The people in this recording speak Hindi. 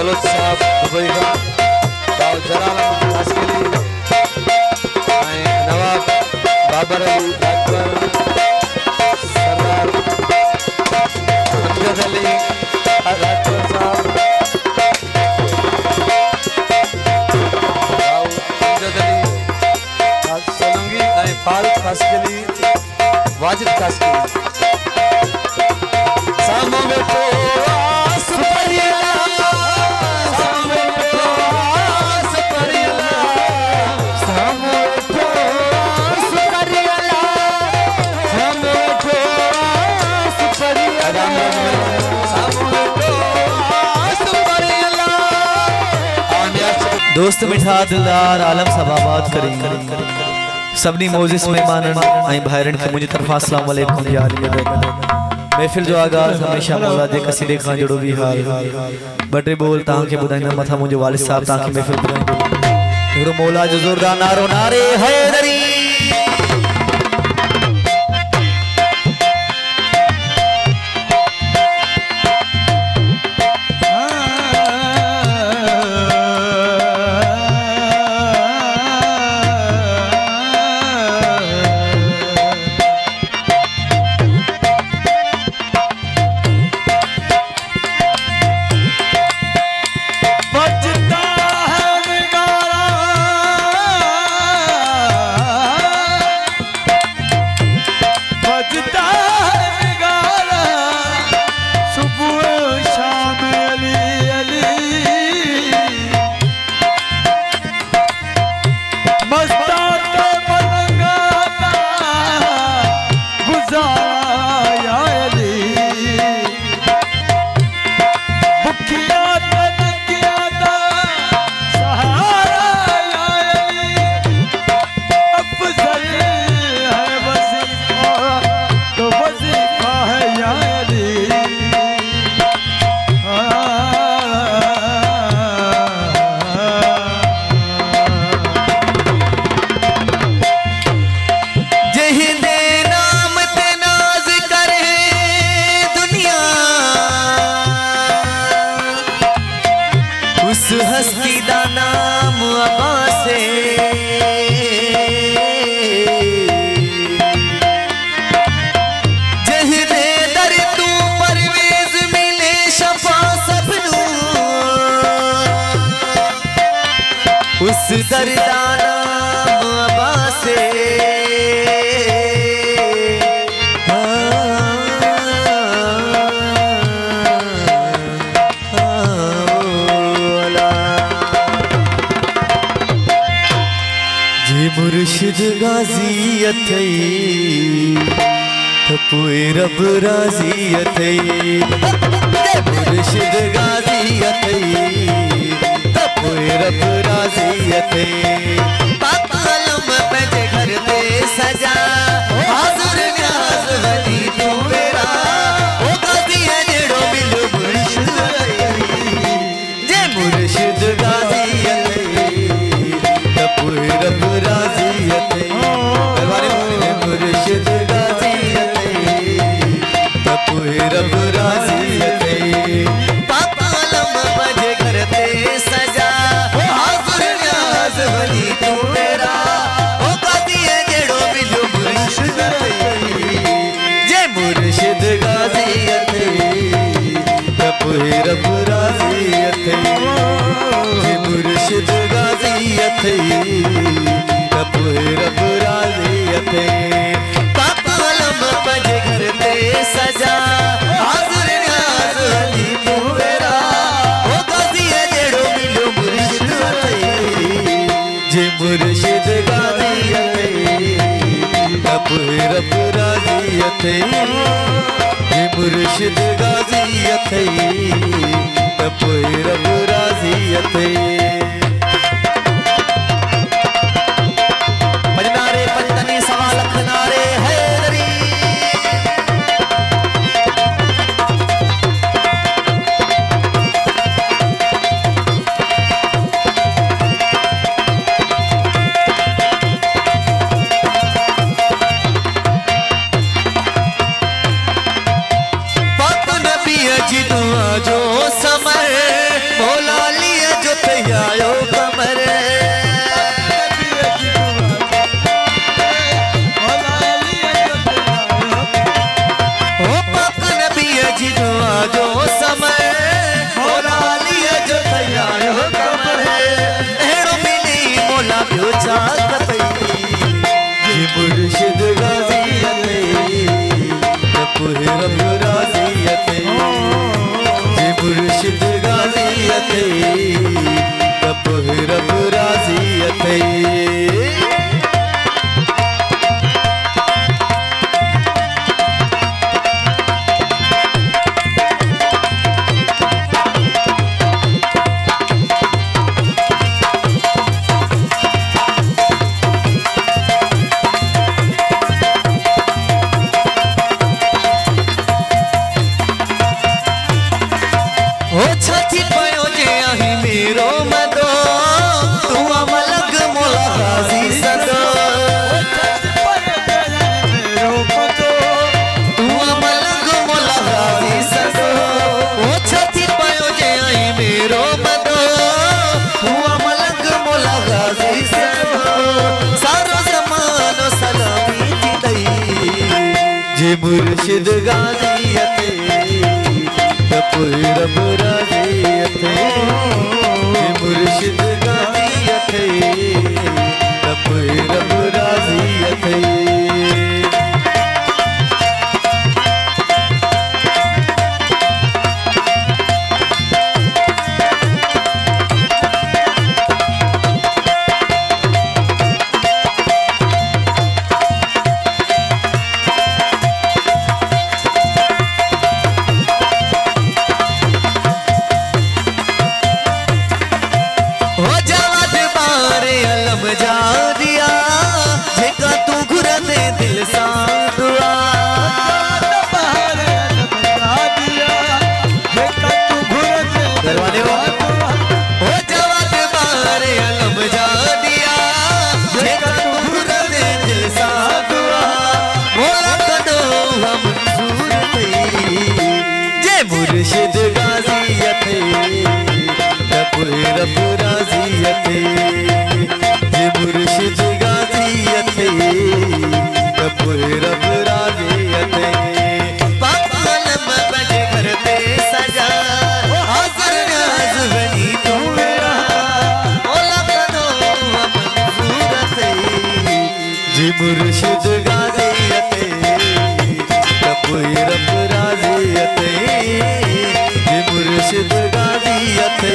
बलोच साहब दुबई का दाऊद जलाल अस्करी नवाब बाबर अली अकबर सरदार अमजद अली अकबर साहब दाऊद अमजद अली सोलंगी फारूक अस्करी वाजिद अस्करी सामो में तो दोस्त मिठा दिलदार आलम सबाबाद करेंगे सबनी मोजिस मेहमानन आई भाईरन के मुझे तरफा अस्सलाम वालेकुम यार महफिल जो आगाज हमेशा मौला दे कसीदे खां जड़ो भी हाल बटे बोल तां के बुधाइंदा मथा मुझे वालिद साहब तां के महफिल बुधाइंदो मौला जो जोरदार नारो नारे हैदरी हस्ती दा नाम अब्बासे जहदे दर तू परवेज मिले शफा सबनू उस दर दा नाम अब्बासे मुर्शिद गाजी अथई तपोए रब राजी अथई मुर्शिद गाजी अथई तपोए रब राजी अथई पापा आलम पंहिंजे घर में सजा हाज़िर न्याज़ वली तू मेरा ओ गाजी जड़ो मिलो मुर्शिद जे मुर्शिद गाजी अथई तपोए रब राजी मुर्शिद गाजी तपोए रब राजी पापा आलम पंहिंजे घर ते सजा हाज़िर न्याज़ वली तू मेरा ओ गाजी जड़ो मिलो मुर्शिद जे मुर्शिद गाजी तपोए रब राजी जे मुर्शिद गाजी तपोए रब राजी पापा आलम पंहिंजे घर ते सजा हाज़िर न्याज़ वली तू मेरा ओ गाजी जड़ो मिलो मुर्शिद जे मुर्शिद गाजी तपोए रब राजी जे मुर्शिद गाजी तपोए रब राजी जो समर भोला जे मुर्शिद गाजी अथे तपुर रब राजी अथे जे मुर्शिद गाजी अथे तपुर रब राजी अथे मुर्शिद गाजी अथे तपुर रब राजी अथे जे मुर्शिद गाजी अथे तपुर रब राजी अथे पापालम बज घर पे सजा हाजिर नाज बनी तू मेरा मौला कदो मंजूर अथे जे मुर्शिद गाजी अथे तपुर रब राजी अथे मुर्शिद गाजी अथे